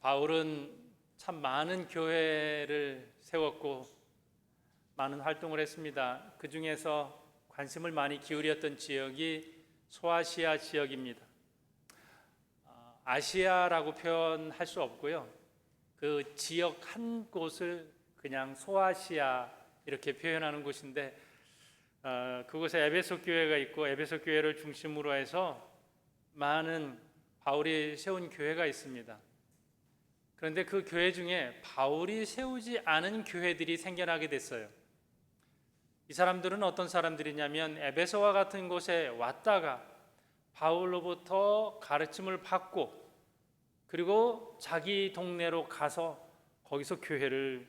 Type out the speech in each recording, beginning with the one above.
바울은 참 많은 교회를 세웠고 많은 활동을 했습니다. 그 중에서 관심을 많이 기울였던 지역이 소아시아 지역입니다. 아시아라고 표현할 수 없고요. 그 지역 한 곳을 그냥 소아시아 이렇게 표현하는 곳인데 그곳에 에베소 교회가 있고 에베소 교회를 중심으로 해서 많은 바울이 세운 교회가 있습니다. 그런데 그 교회 중에 바울이 세우지 않은 교회들이 생겨나게 됐어요. 이 사람들은 어떤 사람들이냐면 에베소와 같은 곳에 왔다가 바울로부터 가르침을 받고 그리고 자기 동네로 가서 거기서 교회를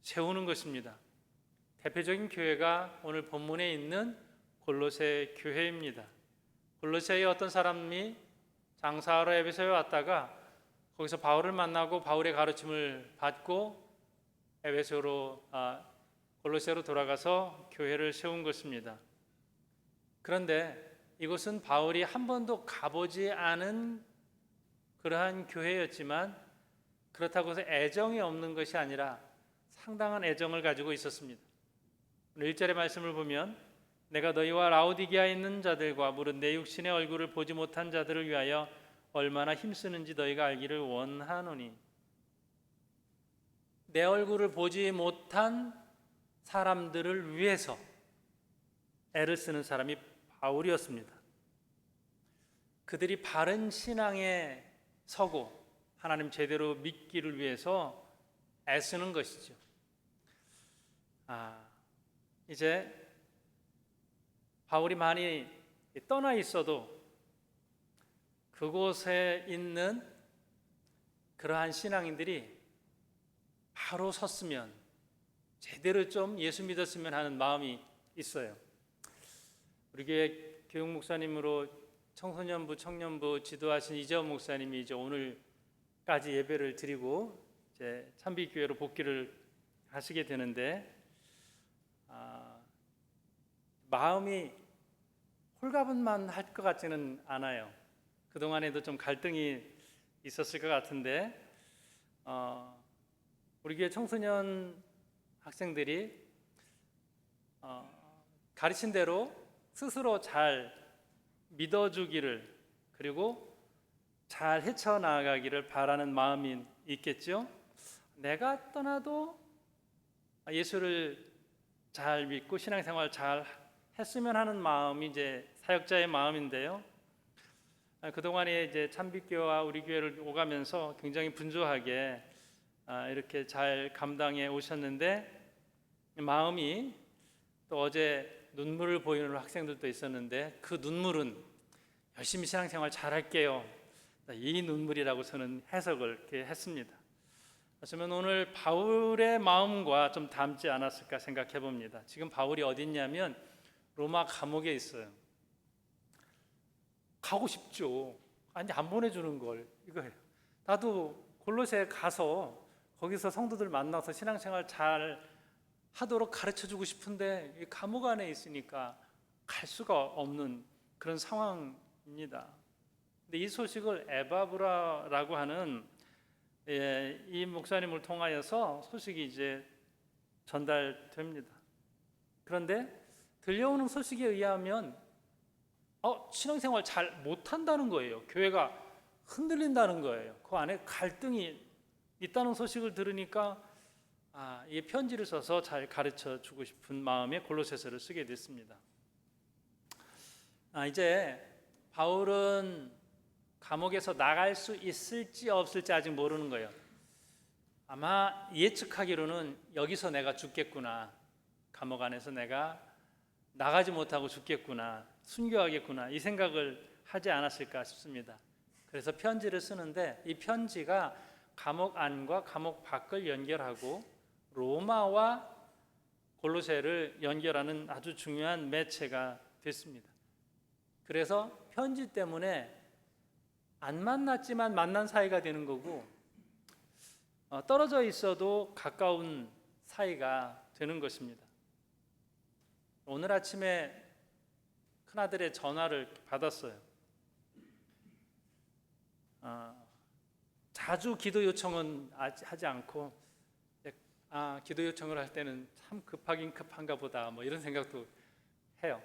세우는 것입니다. 대표적인 교회가 오늘 본문에 있는 골로새 교회입니다. 골로새의 어떤 사람이 장사하러 에베소에 왔다가 거기서 바울을 만나고 바울의 가르침을 받고 골로새로 돌아가서 교회를 세운 것입니다. 그런데 이곳은 바울이 한 번도 가보지 않은 그러한 교회였지만 그렇다고 해서 애정이 없는 것이 아니라 상당한 애정을 가지고 있었습니다. 오늘 1절의 말씀을 보면 내가 너희와 라오디게아에 있는 자들과 무릇 내 육신의 얼굴을 보지 못한 자들을 위하여 얼마나 힘쓰는지 너희가 알기를 원하노니. 내 얼굴을 보지 못한 사람들을 위해서 애를 쓰는 사람이 바울이었습니다. 그들이 바른 신앙에 서고 하나님 제대로 믿기를 위해서 애쓰는 것이죠. 이제 바울이 많이 떠나 있어도 그곳에 있는 그러한 신앙인들이 바로 섰으면 제대로 좀 예수 믿었으면 하는 마음이 있어요. 우리 교회 교육 목사님으로 청소년부, 청년부 지도하신 이재원 목사님이 이제 오늘까지 예배를 드리고 이제 참비교회로 복귀를 하시게 되는데 마음이 홀가분만 할 것 같지는 않아요. 그동안에도 좀 갈등이 있었을 것 같은데 우리 교회 청소년 학생들이 가르친 대로 스스로 잘 믿어주기를 그리고 잘 헤쳐나가기를 바라는 마음이 있겠죠. 내가 떠나도 예수를 잘 믿고 신앙생활 잘 했으면 하는 마음이 이제 사역자의 마음인데요. 그동안에 이제 참빛교회와 우리 교회를 오가면서 굉장히 분주하게 이렇게 잘 감당해 오셨는데 마음이 또 어제 눈물을 보이는 학생들도 있었는데 그 눈물은 열심히 신앙생활 잘할게요. 이 눈물이라고 저는 해석을 이렇게 했습니다. 어쩌면 오늘 바울의 마음과 좀 닮지 않았을까 생각해 봅니다. 지금 바울이 어디 있냐면 로마 감옥에 있어요. 가고 싶죠. 아니 안 보내주는 걸 이거예요. 나도 골로새에 가서 거기서 성도들 만나서 신앙생활 잘 하도록 가르쳐주고 싶은데 이 감옥 안에 있으니까 갈 수가 없는 그런 상황입니다. 근데 이 소식을 에바브라라고 하는 이 목사님을 통하여서 소식이 이제 전달됩니다. 그런데 들려오는 소식에 의하면 신앙생활 잘 못한다는 거예요. 교회가 흔들린다는 거예요. 그 안에 갈등이 있다는 소식을 들으니까 이 편지를 써서 잘 가르쳐 주고 싶은 마음에 골로새서를 쓰게 됐습니다. 이제 바울은 감옥에서 나갈 수 있을지 없을지 아직 모르는 거예요. 아마 예측하기로는 여기서 내가 죽겠구나, 감옥 안에서 내가 나가지 못하고 죽겠구나, 순교하겠구나 이 생각을 하지 않았을까 싶습니다. 그래서 편지를 쓰는데 이 편지가 감옥 안과 감옥 밖을 연결하고 로마와 골로새를 연결하는 아주 중요한 매체가 됐습니다. 그래서 편지 때문에 안 만났지만 만난 사이가 되는 거고 떨어져 있어도 가까운 사이가 되는 것입니다. 오늘 아침에 큰아들의 전화를 받았어요. 자주 기도 요청은 하지 않고 기도 요청을 할 때는 참 급하긴 급한가 보다 뭐 이런 생각도 해요.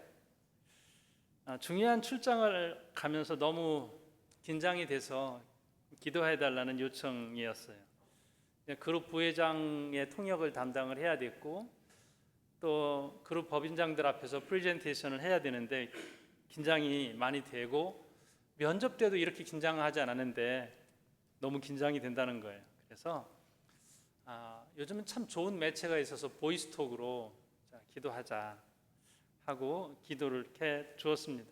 중요한 출장을 가면서 너무 긴장이 돼서 기도해 달라는 요청이었어요. 그룹 부회장의 통역을 담당을 해야 됐고 또 그룹 법인장들 앞에서 프레젠테이션을 해야 되는데 긴장이 많이 되고 면접 때도 이렇게 긴장하지 않았는데 너무 긴장이 된다는 거예요. 그래서 요즘은 참 좋은 매체가 있어서 보이스톡으로 기도하자 하고 기도를 이렇게 주었습니다.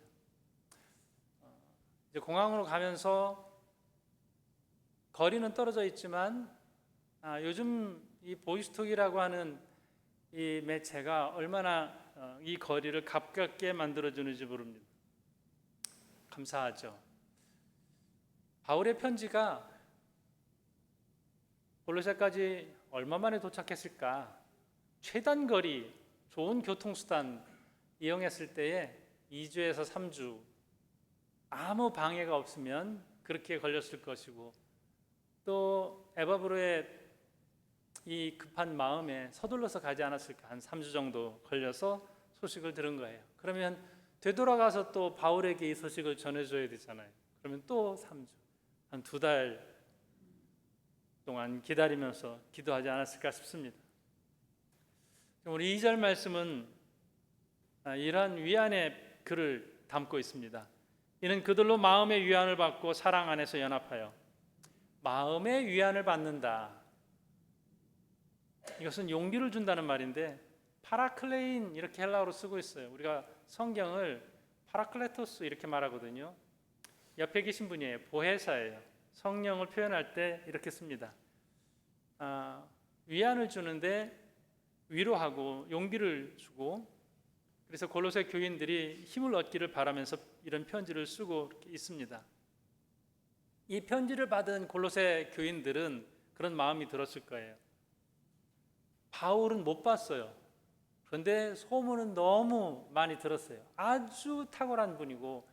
이제 공항으로 가면서 거리는 떨어져 있지만 요즘 이 보이스톡이라고 하는 이 매체가 얼마나 이 거리를 가깝게 만들어주는지 모릅니다. 감사하죠. 바울의 편지가 골로새까지 얼마 만에 도착했을까? 최단 거리, 좋은 교통수단 이용했을 때에 2주에서 3주 아무 방해가 없으면 그렇게 걸렸을 것이고 또 에바브로의 이 급한 마음에 서둘러서 가지 않았을까? 한 3주 정도 걸려서 소식을 들은 거예요. 그러면 되돌아가서 또 바울에게 이 소식을 전해줘야 되잖아요. 그러면 또 3주, 한 2달 동안 기다리면서 기도하지 않았을까 싶습니다. 우리 2절 말씀은 이러한 위안의 글을 담고 있습니다. 이는 그들로 마음의 위안을 받고 사랑 안에서 연합하여 마음의 위안을 받는다. 이것은 용기를 준다는 말인데 파라클레인 이렇게 헬라어로 쓰고 있어요. 우리가 성경을 파라클레토스 이렇게 말하거든요. 옆에 계신 분이에요. 보혜사예요. 성령을 표현할 때 이렇게 씁니다. 위안을 주는데 위로하고 용기를 주고 그래서 골로새 교인들이 힘을 얻기를 바라면서 이런 편지를 쓰고 있습니다. 이 편지를 받은 골로새 교인들은 그런 마음이 들었을 거예요. 바울은 못 봤어요. 그런데 소문은 너무 많이 들었어요. 아주 탁월한 분이고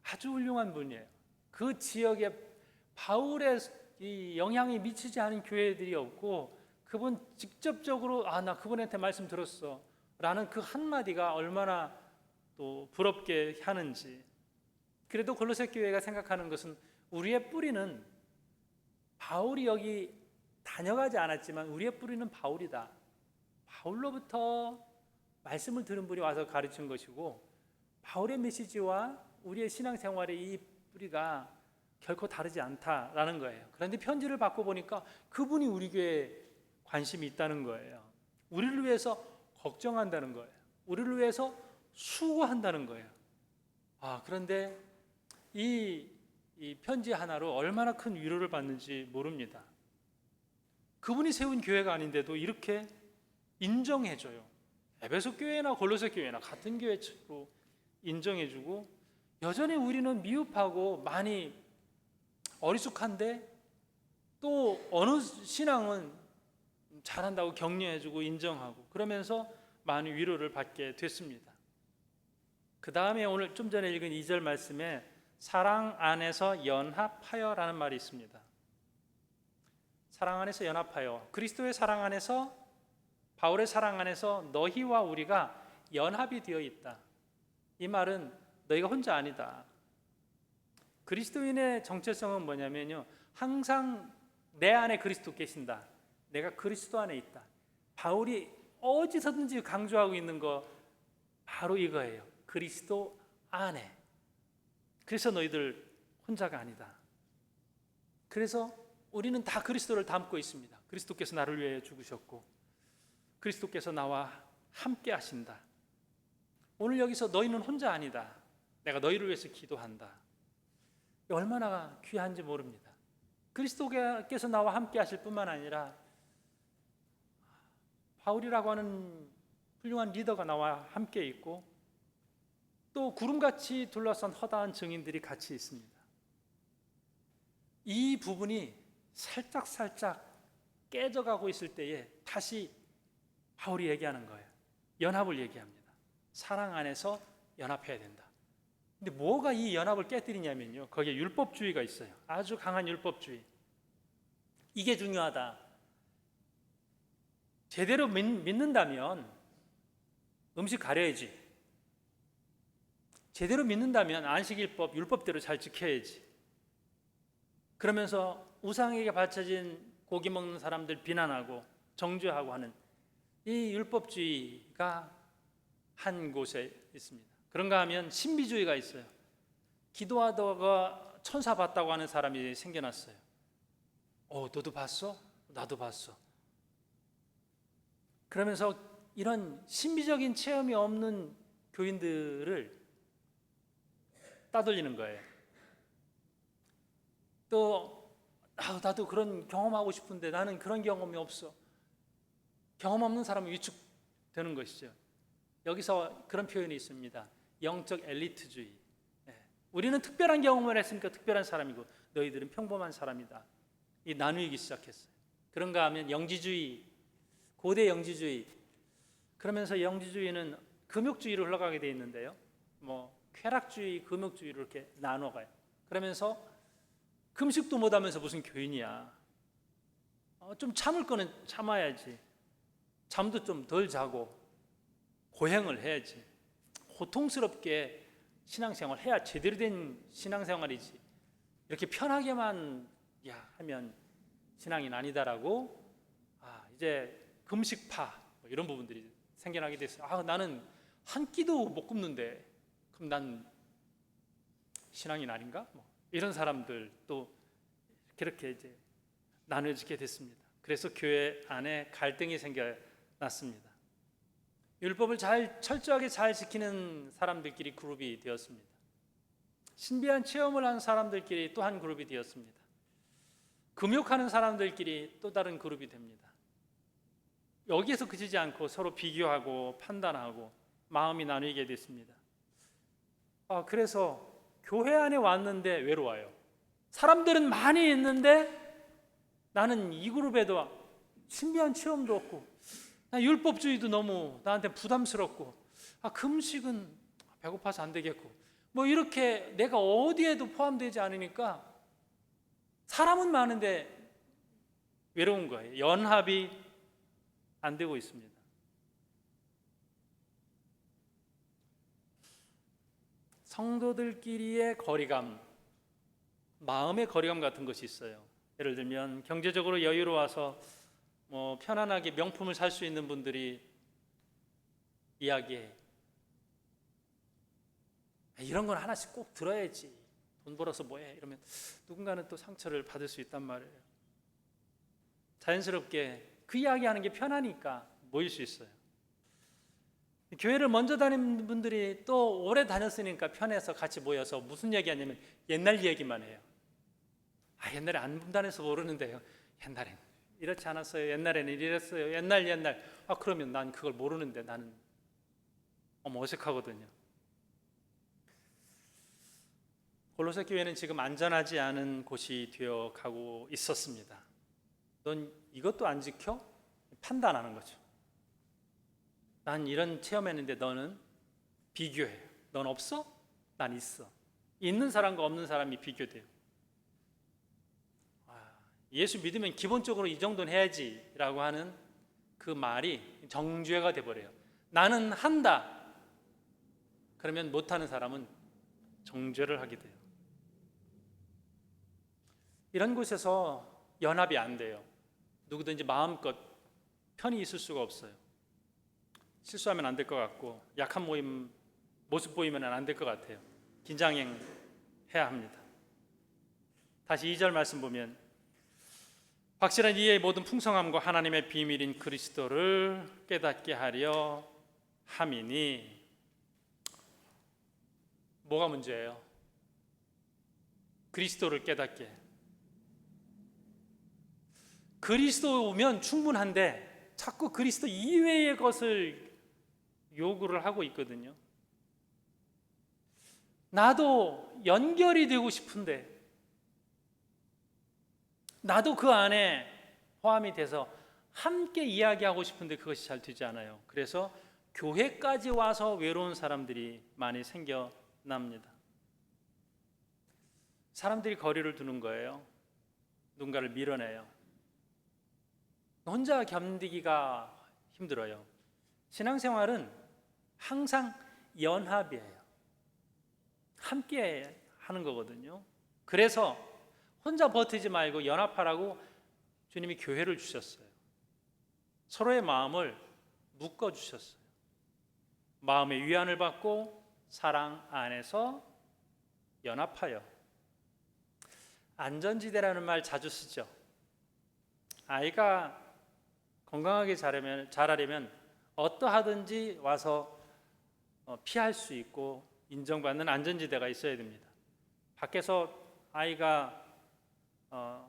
아주 훌륭한 분이에요. 그 지역에 바울의 이 영향이 미치지 않은 교회들이 없고 그분 직접적으로 나 그분한테 말씀 들었어 라는 그 한마디가 얼마나 또 부럽게 하는지. 그래도 골로새 교회가 생각하는 것은 우리의 뿌리는 바울이 여기 다녀가지 않았지만 우리의 뿌리는 바울이다. 바울로부터 말씀을 들은 분이 와서 가르친 것이고 바울의 메시지와 우리의 신앙생활의 이 뿌리가 결코 다르지 않다라는 거예요. 그런데 편지를 받고 보니까 그분이 우리 교회에 관심이 있다는 거예요. 우리를 위해서 걱정한다는 거예요. 우리를 위해서 수고한다는 거예요. 그런데 이 편지 하나로 얼마나 큰 위로를 받는지 모릅니다. 그분이 세운 교회가 아닌데도 이렇게 인정해줘요. 에베소 교회나 골로새 교회나 같은 교회로 인정해주고 여전히 우리는 미흡하고 많이 어리숙한데 또 어느 신앙은 잘한다고 격려해주고 인정하고 그러면서 많은 위로를 받게 됐습니다. 그 다음에 오늘 좀 전에 읽은 2절 말씀에 사랑 안에서 연합하여라는 말이 있습니다. 사랑 안에서 연합하여 그리스도의 사랑 안에서 바울의 사랑 안에서 너희와 우리가 연합이 되어 있다. 이 말은 너희가 혼자 아니다. 그리스도인의 정체성은 뭐냐면요, 항상 내 안에 그리스도 계신다. 내가 그리스도 안에 있다. 바울이 어디서든지 강조하고 있는 거 바로 이거예요. 그리스도 안에. 그래서 너희들 혼자가 아니다. 그래서 우리는 다 그리스도를 담고 있습니다. 그리스도께서 나를 위해 죽으셨고 그리스도께서 나와 함께 하신다. 오늘 여기서 너희는 혼자 아니다. 내가 너희를 위해서 기도한다. 얼마나 귀한지 모릅니다. 그리스도께서 나와 함께 하실 뿐만 아니라 바울이라고 하는 훌륭한 리더가 나와 함께 있고 또 구름같이 둘러싼 허다한 증인들이 같이 있습니다. 이 부분이 살짝 깨져가고 있을 때에 다시 바울이 얘기하는 거예요. 연합을 얘기합니다. 사랑 안에서 연합해야 된다. 근데 뭐가 이 연합을 깨뜨리냐면요, 거기에 율법주의가 있어요. 아주 강한 율법주의. 이게 중요하다. 제대로 믿는다면 음식 가려야지. 제대로 믿는다면 안식일법, 율법대로 잘 지켜야지. 그러면서 우상에게 바쳐진 고기 먹는 사람들 비난하고 정죄하고 하는 이 율법주의가 한 곳에 있습니다. 그런가 하면 신비주의가 있어요. 기도하다가 천사 봤다고 하는 사람이 생겨났어요. 너도 봤어? 나도 봤어. 그러면서 이런 신비적인 체험이 없는 교인들을 따돌리는 거예요. 또 나도 그런 경험하고 싶은데 나는 그런 경험이 없어. 경험 없는 사람은 위축되는 것이죠. 여기서 그런 표현이 있습니다. 영적 엘리트주의. 우리는 특별한 경험을 했으니까 특별한 사람이고 너희들은 평범한 사람이다. 이 나누기 시작했어요. 그런가 하면 영지주의, 고대 영지주의. 그러면서 영지주의는 금욕주의로 흘러가게 돼 있는데요. 쾌락주의, 금욕주의로 이렇게 나눠가요. 그러면서 금식도 못하면서 무슨 교인이야. 좀 참을 거는 참아야지. 잠도 좀 덜 자고 고행을 해야지. 고통스럽게 신앙생활 해야 제대로 된 신앙생활이지. 이렇게 편하게만 하면 신앙인 아니다라고 이제 금식파 이런 부분들이 생겨나게 됐어요. 나는 한 끼도 못 굶는데 그럼 난 신앙인 아닌가? 이런 사람들 또 그렇게 이제 나눠지게 됐습니다. 그래서 교회 안에 갈등이 생겨났습니다. 율법을 철저하게 잘 지키는 사람들끼리 그룹이 되었습니다. 신비한 체험을 한 사람들끼리 또 한 그룹이 되었습니다. 금욕하는 사람들끼리 또 다른 그룹이 됩니다. 여기에서 그치지 않고 서로 비교하고 판단하고 마음이 나뉘게 됐습니다. 그래서 교회 안에 왔는데 외로워요. 사람들은 많이 있는데 나는 이 그룹에도 신비한 체험도 없고 율법주의도 너무 나한테 부담스럽고 금식은 배고파서 안 되겠고 이렇게 내가 어디에도 포함되지 않으니까 사람은 많은데 외로운 거예요. 연합이 안 되고 있습니다. 성도들끼리의 거리감, 마음의 거리감 같은 것이 있어요. 예를 들면 경제적으로 여유로워서 편안하게 명품을 살 수 있는 분들이 이야기해. 이런 건 하나씩 꼭 들어야지. 돈 벌어서 뭐해? 이러면 누군가는 또 상처를 받을 수 있단 말이에요. 자연스럽게 그 이야기하는 게 편하니까 모일 수 있어요. 교회를 먼저 다니는 분들이 또 오래 다녔으니까 편해서 같이 모여서 무슨 얘기하냐면 옛날 얘기만 해요. 옛날에 안 다녀서 모르는데요. 옛날엔 이렇지 않았어요. 옛날에는 이랬어요. 옛날. 그러면 난 그걸 모르는데 나는 어색하거든요. 골로새 교회는 지금 안전하지 않은 곳이 되어 가고 있었습니다. 넌 이것도 안 지켜? 판단하는 거죠. 난 이런 체험했는데 너는 비교해. 넌 없어? 난 있어. 있는 사람과 없는 사람이 비교돼요. 예수 믿으면 기본적으로 이 정도는 해야지 라고 하는 그 말이 정죄가 돼버려요. 나는 한다. 그러면 못하는 사람은 정죄를 하게 돼요. 이런 곳에서 연합이 안 돼요. 누구든지 마음껏 편히 있을 수가 없어요. 실수하면 안 될 것 같고 약한 모습 보이면 안 될 것 같아요. 긴장해야 합니다. 다시 2절 말씀 보면 확실한 이해의 모든 풍성함과 하나님의 비밀인 그리스도를 깨닫게 하려 함이니. 뭐가 문제예요? 그리스도를 깨닫게. 그리스도면 충분한데 자꾸 그리스도 이외의 것을 요구를 하고 있거든요. 나도 연결이 되고 싶은데 나도 그 안에 포함이 돼서 함께 이야기하고 싶은데 그것이 잘 되지 않아요. 그래서 교회까지 와서 외로운 사람들이 많이 생겨납니다. 사람들이 거리를 두는 거예요. 누군가를 밀어내요. 혼자 견디기가 힘들어요. 신앙생활은 항상 연합이에요. 함께 하는 거거든요. 그래서 혼자 버티지 말고 연합하라고 주님이 교회를 주셨어요. 서로의 마음을 묶어주셨어요. 마음의 위안을 받고 사랑 안에서 연합하여. 안전지대라는 말 자주 쓰죠. 아이가 건강하게 자라려면 어떠하든지 와서 피할 수 있고 인정받는 안전지대가 있어야 됩니다. 밖에서 아이가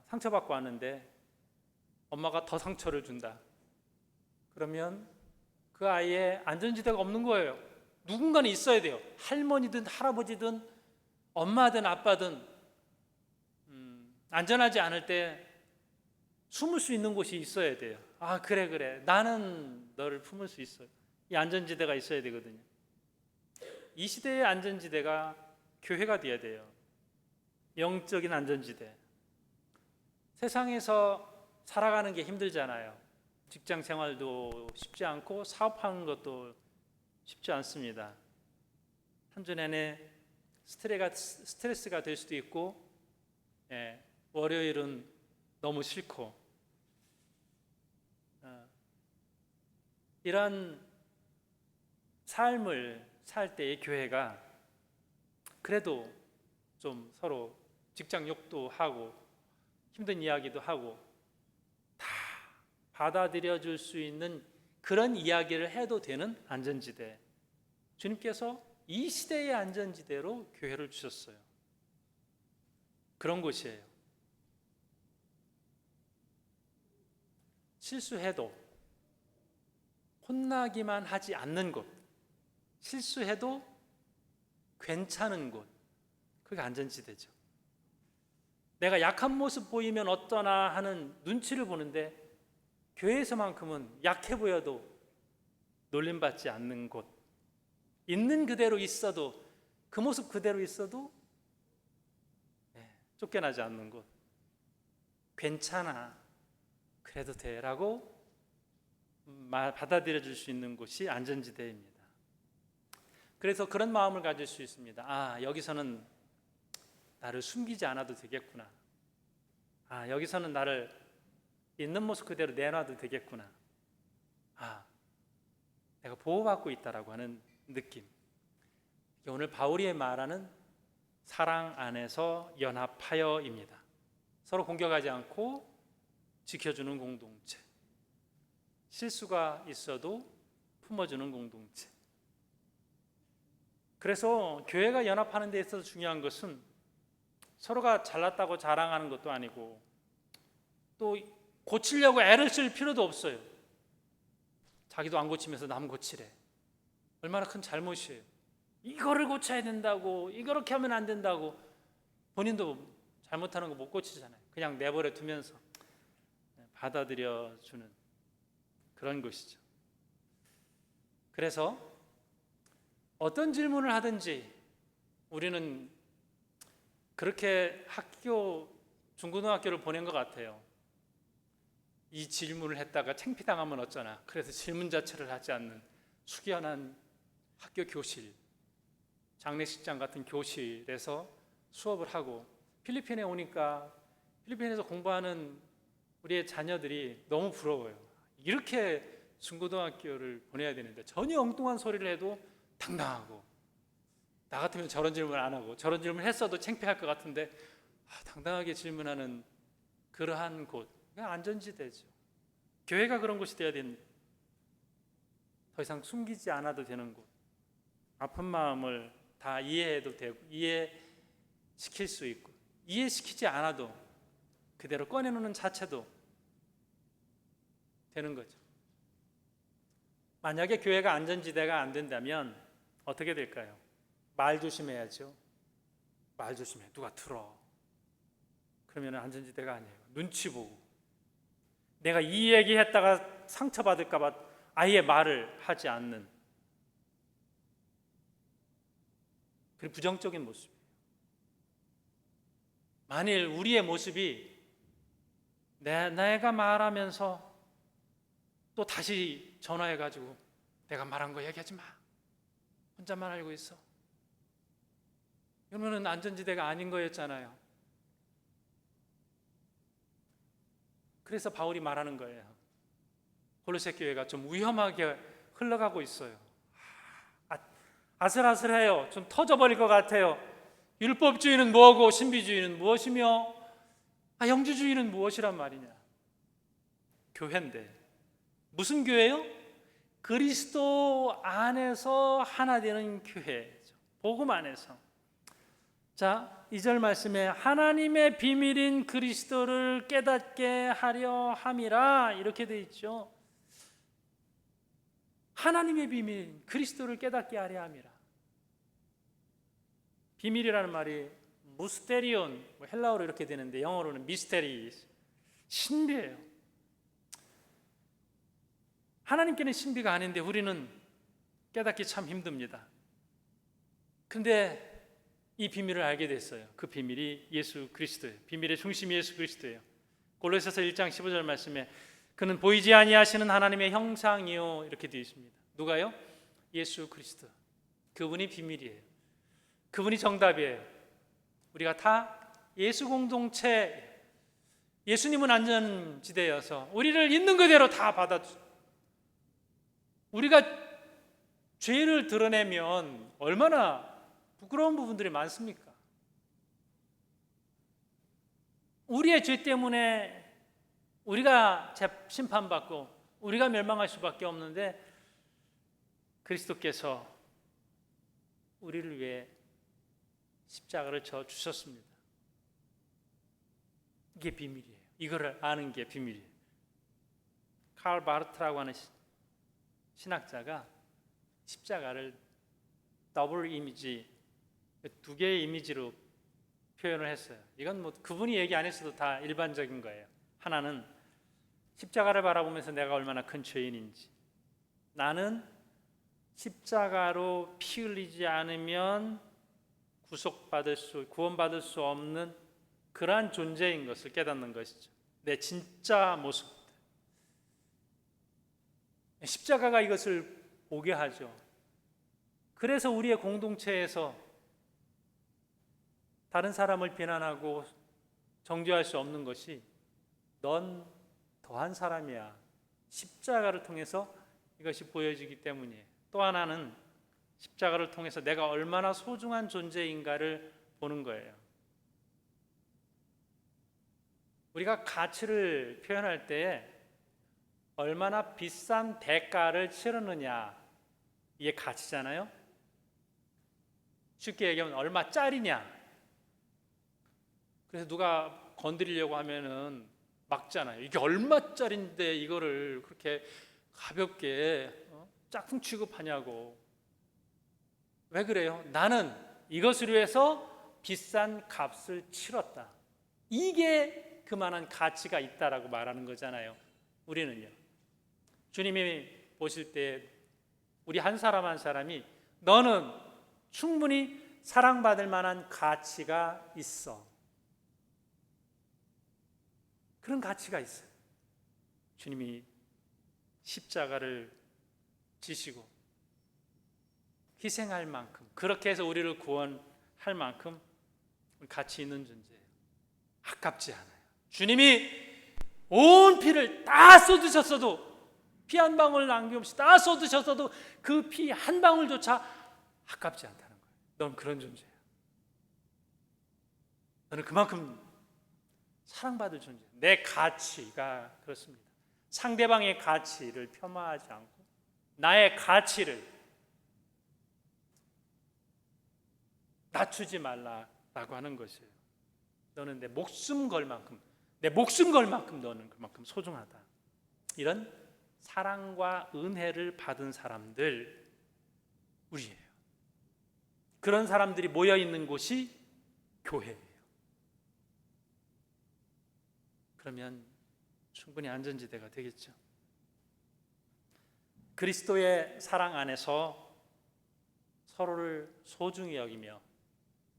상처받고 왔는데 엄마가 더 상처를 준다. 그러면 그 아이의 안전지대가 없는 거예요. 누군가는 있어야 돼요. 할머니든 할아버지든 엄마든 아빠든 안전하지 않을 때 숨을 수 있는 곳이 있어야 돼요. 아, 그래 나는 너를 품을 수 있어요. 이 안전지대가 있어야 되거든요. 이 시대의 안전지대가 교회가 되어야 돼요. 영적인 안전지대. 세상에서 살아가는 게 힘들잖아요. 직장 생활도 쉽지 않고 사업하는 것도 쉽지 않습니다. 한 주 내내 스트레스가 될 수도 있고, 월요일은 너무 싫고, 이런 삶을 살 때의 교회가 그래도 좀 서로 직장 욕도 하고 힘든 이야기도 하고 다 받아들여 줄 수 있는 그런 이야기를 해도 되는 안전지대. 주님께서 이 시대의 안전지대로 교회를 주셨어요. 그런 곳이에요. 실수해도 혼나기만 하지 않는 곳, 실수해도 괜찮은 곳, 그게 안전지대죠. 내가 약한 모습 보이면 어떠나 하는 눈치를 보는데 교회에서만큼은 약해 보여도 놀림받지 않는 곳, 있는 그대로 있어도 그 모습 그대로 있어도 쫓겨나지 않는 곳, 괜찮아, 그래도 돼라고 받아들여 줄 수 있는 곳이 안전지대입니다. 그래서 그런 마음을 가질 수 있습니다. 아, 여기서는 나를 숨기지 않아도 되겠구나. 아, 여기서는 나를 있는 모습 그대로 내놔도 되겠구나. 아, 내가 보호받고 있다라고 하는 느낌. 오늘 바울이 말하는 사랑 안에서 연합하여입니다. 서로 공격하지 않고 지켜주는 공동체. 실수가 있어도 품어주는 공동체. 그래서 교회가 연합하는 데 있어서 중요한 것은 서로가 잘났다고 자랑하는 것도 아니고 또 고치려고 애를 쓸 필요도 없어요. 자기도 안 고치면서 남 고치래. 얼마나 큰 잘못이에요. 이거를 고쳐야 된다고, 이렇게 하면 안 된다고. 본인도 잘못하는 거 못 고치잖아요. 그냥 내버려 두면서 받아들여 주는 그런 것이죠. 그래서 어떤 질문을 하든지 우리는 그렇게 중고등학교를 보낸 것 같아요. 이 질문을 했다가 창피당하면 어쩌나. 그래서 질문 자체를 하지 않는 숙연한 학교 교실, 장례식장 같은 교실에서 수업을 하고, 필리핀에 오니까 필리핀에서 공부하는 우리의 자녀들이 너무 부러워요. 이렇게 중고등학교를 보내야 되는데 전혀 엉뚱한 소리를 해도 당당하고, 나 같으면 저런 질문 안 하고, 저런 질문 했어도 창피할 것 같은데 당당하게 질문하는 그러한 곳, 안전지대죠. 교회가 그런 곳이 되어야 됩니다. 더 이상 숨기지 않아도 되는 곳, 아픈 마음을 다 이해해도 되고 이해시킬 수 있고, 이해시키지 않아도 그대로 꺼내놓는 자체도 되는 거죠. 만약에 교회가 안전지대가 안 된다면 어떻게 될까요? 말 조심해야죠. 말 조심해. 누가 들어. 그러면 안전지대가 아니에요. 눈치 보고. 내가 이 얘기했다가 상처받을까 봐 아예 말을 하지 않는, 그리고 부정적인 모습이에요. 만일 우리의 모습이 내가 말하면서 또 다시 전화해가지고 내가 말한 거 얘기하지 마. 혼자만 알고 있어. 이러면 안전지대가 아닌 거였잖아요. 그래서 바울이 말하는 거예요. 골로새 교회가 좀 위험하게 흘러가고 있어요. 아슬아슬해요. 좀 터져버릴 것 같아요. 율법주의는 뭐고 신비주의는 무엇이며 영주주의는 무엇이란 말이냐. 교회인데 무슨 교회요? 그리스도 안에서 하나 되는 교회죠. 복음 안에서. 자, 2절 말씀에 하나님의 비밀인 그리스도를 깨닫게 하려 함이라 이렇게 돼 있죠. 하나님의 비밀인 그리스도를 깨닫게 하려 함이라. 비밀이라는 말이 무스테리온, 헬라어로 이렇게 되는데 영어로는 미스테리, 신비예요. 하나님께는 신비가 아닌데 우리는 깨닫기 참 힘듭니다. 근데 이 비밀을 알게 됐어요. 그 비밀이 예수 그리스도예요. 비밀의 중심이 예수 그리스도예요. 골로새서 1장 15절 말씀에 그는 보이지 아니하시는 하나님의 형상이요 이렇게 되어 있습니다. 누가요? 예수 그리스도. 그분이 비밀이에요. 그분이 정답이에요. 우리가 다 예수 공동체, 예수님은 안전지대여서 우리를 있는 그대로 다 받아주. 우리가 죄를 드러내면 얼마나 부끄러운 부분들이 많습니까? 우리의 죄 때문에 우리가 심판받고 우리가 멸망할 수밖에 없는데 그리스도께서 우리를 위해 십자가를 져 주셨습니다. 이게 비밀이에요. 이거를 아는 게 비밀이에요. 칼 바르트라고 하는 신학자가 십자가를 더블 이미지, 두 개의 이미지로 표현을 했어요. 이건 뭐 그분이 얘기 안 했어도 다 일반적인 거예요. 하나는 십자가를 바라보면서 내가 얼마나 큰 죄인인지, 나는 십자가로 피 흘리지 않으면 구원받을 수 없는 그러한 존재인 것을 깨닫는 것이죠. 내 진짜 모습. 십자가가 이것을 보게 하죠. 그래서 우리의 공동체에서 다른 사람을 비난하고 정죄할 수 없는 것이 넌 더한 사람이야. 십자가를 통해서 이것이 보여지기 때문이에요. 또 하나는 십자가를 통해서 내가 얼마나 소중한 존재인가를 보는 거예요. 우리가 가치를 표현할 때 얼마나 비싼 대가를 치르느냐, 이게 가치잖아요. 쉽게 얘기하면 얼마짜리냐. 그래서 누가 건드리려고 하면은 막잖아요. 이게 얼마짜리인데 이거를 그렇게 가볍게 짝퉁 취급하냐고. 왜 그래요? 나는 이것을 위해서 비싼 값을 치렀다. 이게 그만한 가치가 있다라고 말하는 거잖아요. 우리는요. 주님이 보실 때 우리 한 사람 한 사람이 너는 충분히 사랑받을 만한 가치가 있어. 그런 가치가 있어요. 주님이 십자가를 지시고 희생할 만큼, 그렇게 해서 우리를 구원할 만큼 가치 있는 존재예요. 아깝지 않아요. 주님이 온 피를 다 쏟으셨어도, 피 한 방울 남김없이 다 쏟으셨어도 그 피 한 방울조차 아깝지 않다는 거예요. 넌 그런 존재야. 너는 그만큼 사랑받을 존재야. 내 가치가 그렇습니다. 상대방의 가치를 폄하하지 않고 나의 가치를 낮추지 말라라고 하는 것이에요. 너는 내 목숨 걸 만큼 너는 그만큼 소중하다. 이런 사랑과 은혜를 받은 사람들, 우리예요. 그런 사람들이 모여 있는 곳이 교회예요. 그러면 충분히 안전지대가 되겠죠. 그리스도의 사랑 안에서 서로를 소중히 여기며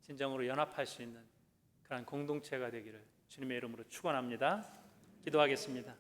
진정으로 연합할 수 있는 그런 공동체가 되기를 주님의 이름으로 축원합니다. 기도하겠습니다.